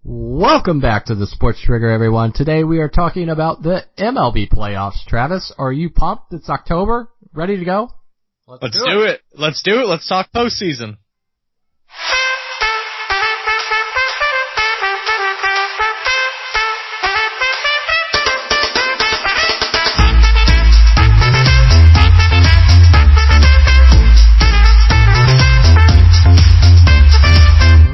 Welcome back to the Sports Trigger, everyone. Today we are talking about the MLB Playoffs. Travis, are you pumped? It's October. Ready to go? Let's do it. Let's talk postseason.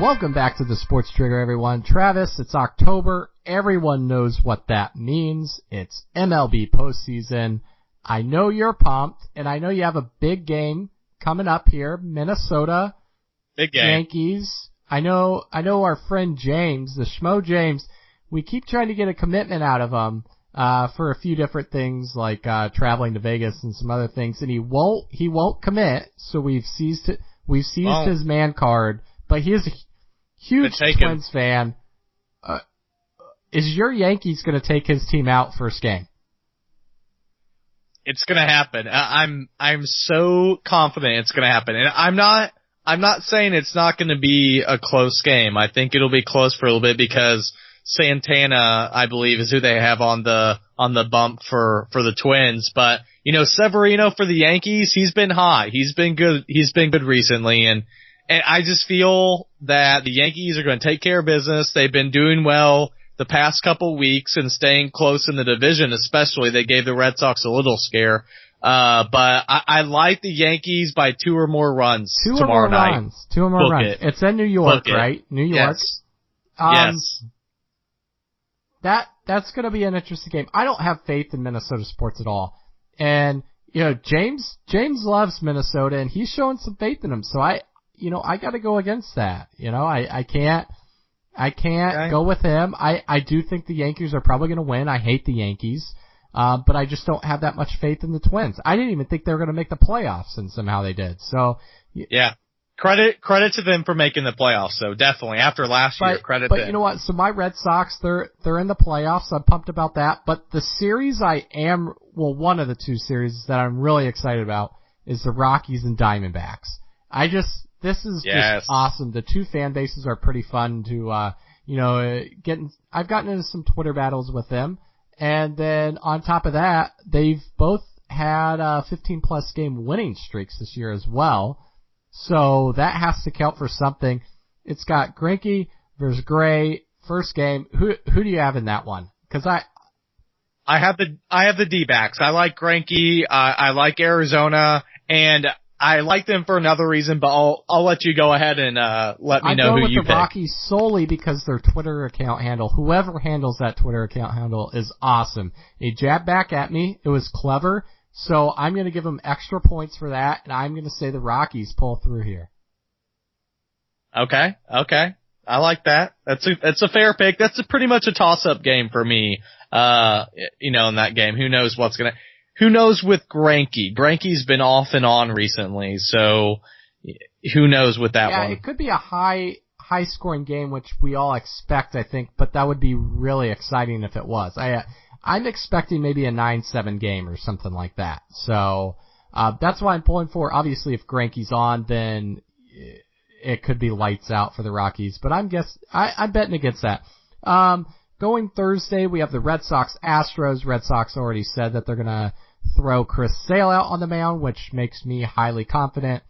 Welcome back to the Sports Trigger, everyone. Travis, it's October. Everyone knows what that means. It's MLB postseason. I know you're pumped, and I know you have a big game coming up here. Minnesota, big game. Yankees. I know our friend James, the Schmo James, we keep trying to get a commitment out of him for a few different things like traveling to Vegas and some other things, and he won't commit, so we've seized his man card, but he is a huge Twins fan. Is your Yankees going to take his team out first game? It's going to happen. I'm so confident it's going to happen. And I'm not saying it's not going to be a close game. I think it'll be close for a little bit because Santana, I believe, is who they have on the bump for the Twins. But, Severino for the Yankees, he's been hot. He's been good. He's been good recently. And I just feel that the Yankees are going to take care of business. They've been doing well the past couple weeks and staying close in the division, especially. They gave the Red Sox a little scare. But I like the Yankees by 2 or more runs tomorrow night. 2 or more runs. It's in New York, right? New York. Yes. That's going to be an interesting game. I don't have faith in Minnesota sports at all. And, James loves Minnesota and he's showing some faith in them. So I got to go against that. I can't go with him. I do think the Yankees are probably going to win. I hate the Yankees. But I just don't have that much faith in the Twins. I didn't even think they were going to make the playoffs, and somehow they did. So yeah, credit to them for making the playoffs. So definitely after last year, credit. But you know what? So my Red Sox, they're in the playoffs. I'm pumped about that. But the series one of the two series that I'm really excited about is the Rockies and Diamondbacks. This is just awesome. The two fan bases are pretty fun to, I've gotten into some Twitter battles with them. And then on top of that, they've both had 15-plus game winning streaks this year as well. So that has to count for something. It's got Greinke versus Gray first game. Who do you have in that one? Because I have the D-backs. I like Greinke. I like Arizona, and I like them for another reason, but I'll let you go ahead and let me know who you pick. I go with the Rockies solely because their Twitter account handle, whoever handles that Twitter account handle, is awesome. They jabbed back at me. It was clever. So I'm going to give them extra points for that, and I'm going to say the Rockies pull through here. Okay. I like that. That's a fair pick. That's pretty much a toss-up game for me, in that game. Who knows with Greinke? Greinke's been off and on recently, so who knows with that one? Yeah, it could be a high-scoring game, which we all expect, I think, but that would be really exciting if it was. I'm expecting maybe a 9-7 game or something like that. So that's why I'm pulling for. Obviously, if Greinke's on, then it could be lights out for the Rockies, but I'm betting against that. Going Thursday, we have the Red Sox-Astros. Red Sox already said that they're going to throw Chris Sale out on the mound, which makes me highly confident.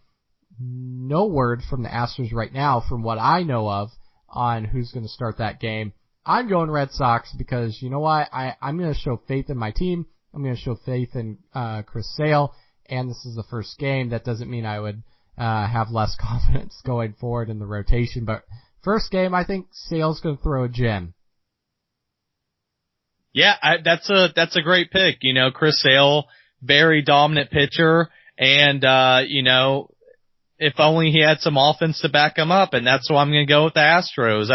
No word from the Astros right now, from what I know of, on who's going to start that game. I'm going Red Sox because, you know what, I'm going to show faith in my team. I'm going to show faith in Chris Sale, and this is the first game. That doesn't mean I would have less confidence going forward in the rotation, but first game, I think Sale's going to throw a gem. Yeah, that's a great pick. Chris Sale, very dominant pitcher, and if only he had some offense to back him up, and that's why I'm going to go with the Astros.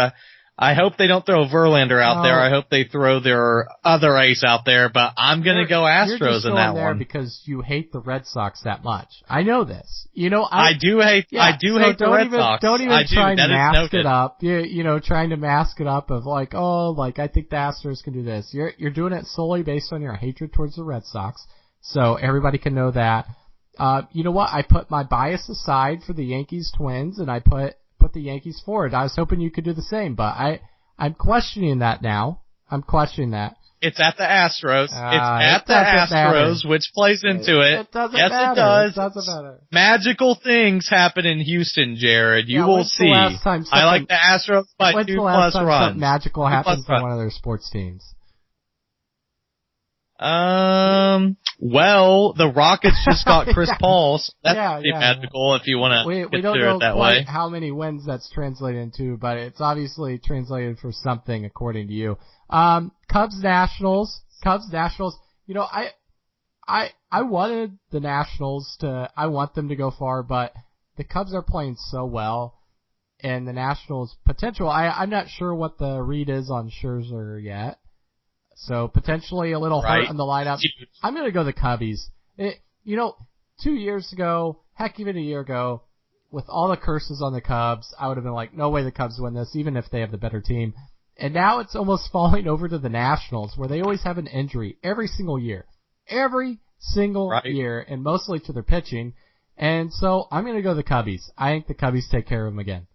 I hope they don't throw Verlander out there. I hope they throw their other ace out there, but I'm going to go Astros in that one. You're just because you hate the Red Sox that much. I know this. I do hate the Red Sox. Don't even try and mask it up. Trying to mask it up of I think the Astros can do this. You're doing it solely based on your hatred towards the Red Sox, so everybody can know that. You know what? I put my bias aside for the Yankees Twins, and I put the Yankees forward. I was hoping you could do the same, but I'm questioning that now. I'm questioning that. It's at the Astros. It's at the Astros, matter. Which plays into it. It doesn't yes, matter. It does. It doesn't matter. Magical things happen in Houston, Jared. You will see. I like the Astros by 2+ runs. When's the last time something magical happened for one of their sports teams? Well, the Rockets just got Chris Paul. So that's pretty magical if you want to consider it that way. We don't know quite how many wins that's translated into, but it's obviously translated for something according to you. Cubs Nationals. You know, I wanted the Nationals I want them to go far, but the Cubs are playing so well, and the Nationals potential, I'm not sure what the read is on Scherzer yet. So potentially a little hurt in the lineup. I'm going to go the Cubbies. 2 years ago, heck, even a year ago, with all the curses on the Cubs, I would have been like, no way the Cubs win this, even if they have the better team. And now it's almost falling over to the Nationals, where they always have an injury every single year. Every single year, and mostly to their pitching. And so I'm going to go the Cubbies. I think the Cubbies take care of them again.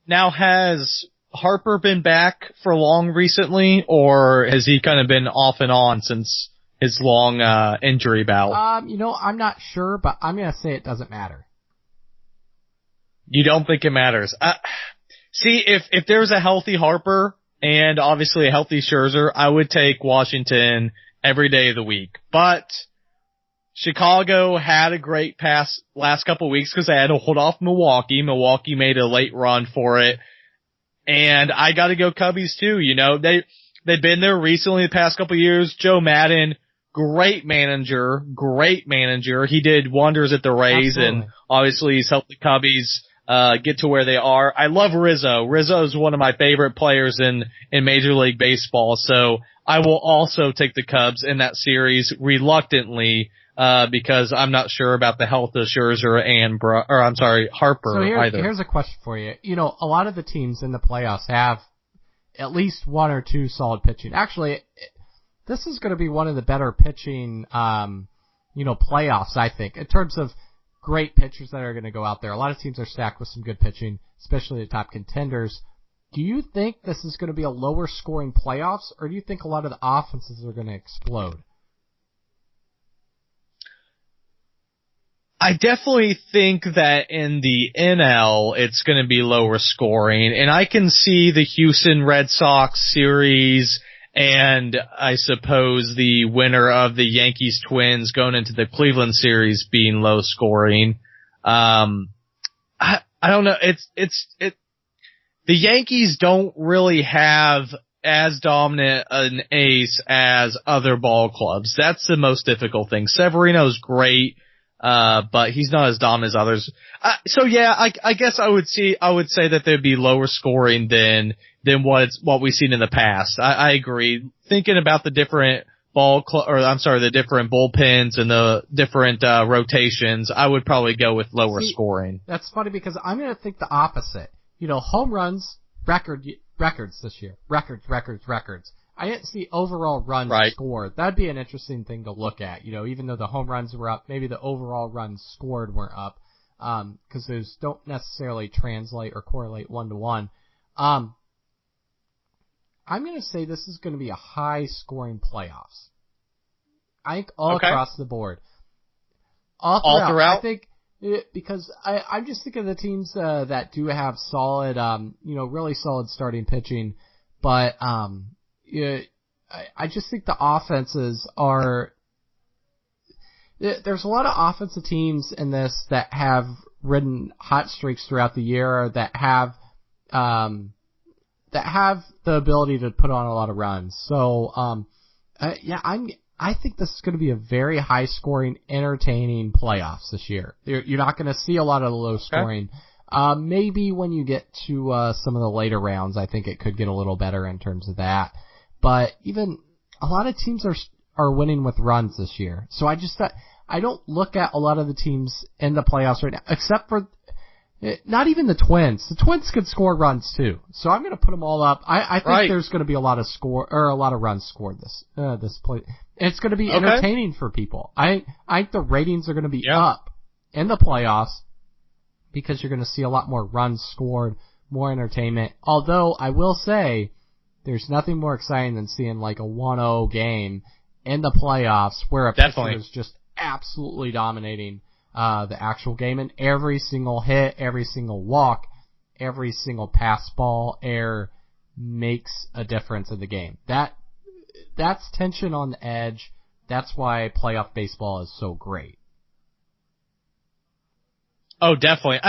Now, has Harper been back for long recently, or has he kind of been off and on since his long injury bout? I'm not sure, but I'm going to say it doesn't matter. You don't think it matters? See, if there's a healthy Harper and obviously a healthy Scherzer, I would take Washington every day of the week. But Chicago had a great last couple of weeks because they had to hold off Milwaukee. Milwaukee made a late run for it. And I gotta go Cubbies too, they've been there recently the past couple of years. Joe Madden, great manager. He did wonders at the Rays. Absolutely. And obviously he's helped the Cubbies get to where they are. I love Rizzo. Rizzo is one of my favorite players in Major League Baseball, so I will also take the Cubs in that series reluctantly, because I'm not sure about the health of Scherzer and Harper either. Here's a question for you. A lot of the teams in the playoffs have at least one or two solid pitching. Actually, this is going to be one of the better pitching, playoffs, I think, in terms of great pitchers that are going to go out there. A lot of teams are stacked with some good pitching, especially the top contenders. Do you think this is going to be a lower scoring playoffs, or do you think a lot of the offenses are going to explode? I definitely think that in the NL, it's going to be lower scoring, and I can see the Houston Red Sox series and I suppose the winner of the Yankees Twins going into the Cleveland series being low scoring. I don't know. The Yankees don't really have as dominant an ace as other ball clubs. That's the most difficult thing. Severino's great. But he's not as dominant as others. I guess I would say that they'd be lower scoring than what we've seen in the past. I agree. Thinking about the different the different bullpens and the different, rotations, I would probably go with lower scoring. That's funny because I'm going to think the opposite. Home runs, records this year. Records. I didn't see overall runs scored. That'd be an interesting thing to look at. Even though the home runs were up, maybe the overall runs scored weren't up, because those don't necessarily translate or correlate 1-to-1. I'm going to say this is going to be a high-scoring playoffs. I think all across the board. All throughout? I think, because I'm just thinking of the teams that do have solid, really solid starting pitching, but I just think the offenses are. There's a lot of offensive teams in this that have ridden hot streaks throughout the year that have the ability to put on a lot of runs. So, I think this is going to be a very high scoring, entertaining playoffs this year. You're not going to see a lot of the low scoring. Maybe when you get to some of the later rounds, I think it could get a little better in terms of that. But even a lot of teams are winning with runs this year. So I don't look at a lot of the teams in the playoffs right now, except for not even the Twins. The Twins could score runs too. So I'm going to put them all up. I think there's going to be a lot of runs scored this play. It's going to be entertaining for people. I think the ratings are going to be up in the playoffs because you're going to see a lot more runs scored, more entertainment. Although I will say there's nothing more exciting than seeing like a 1-0 game in the playoffs where a pitcher is just absolutely dominating the actual game, and every single hit, every single walk, every single pass, ball, air makes a difference in the game. That's tension on the edge. That's why playoff baseball is so great. Oh, definitely.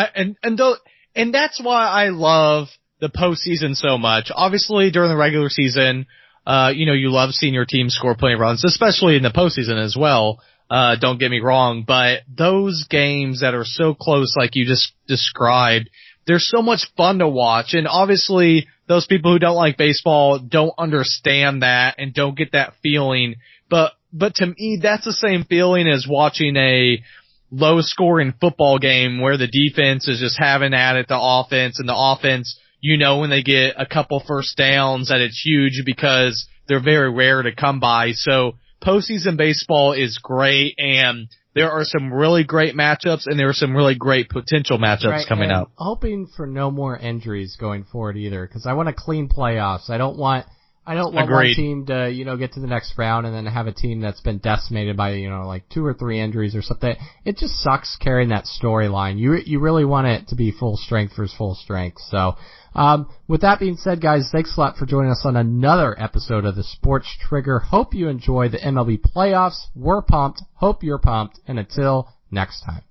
And that's why I love the postseason so much. Obviously, during the regular season, you love seeing your team score plenty of runs, especially in the postseason as well. Don't get me wrong, but those games that are so close, like you just described, they're so much fun to watch. And obviously, those people who don't like baseball don't understand that and don't get that feeling. But to me, that's the same feeling as watching a low-scoring football game where the defense is just having at it, the offense, and the offense, when they get a couple first downs that it's huge because they're very rare to come by. So postseason baseball is great, and there are some really great matchups, and there are some really great potential matchups coming up. Hoping for no more injuries going forward either, because I want a clean playoffs. I don't want one team to, get to the next round and then have a team that's been decimated by, like 2 or 3 injuries or something. It just sucks carrying that storyline. You really want it to be full strength versus full strength. So, with that being said, guys, thanks a lot for joining us on another episode of the Sports Trigger. Hope you enjoy the MLB playoffs. We're pumped. Hope you're pumped. And until next time.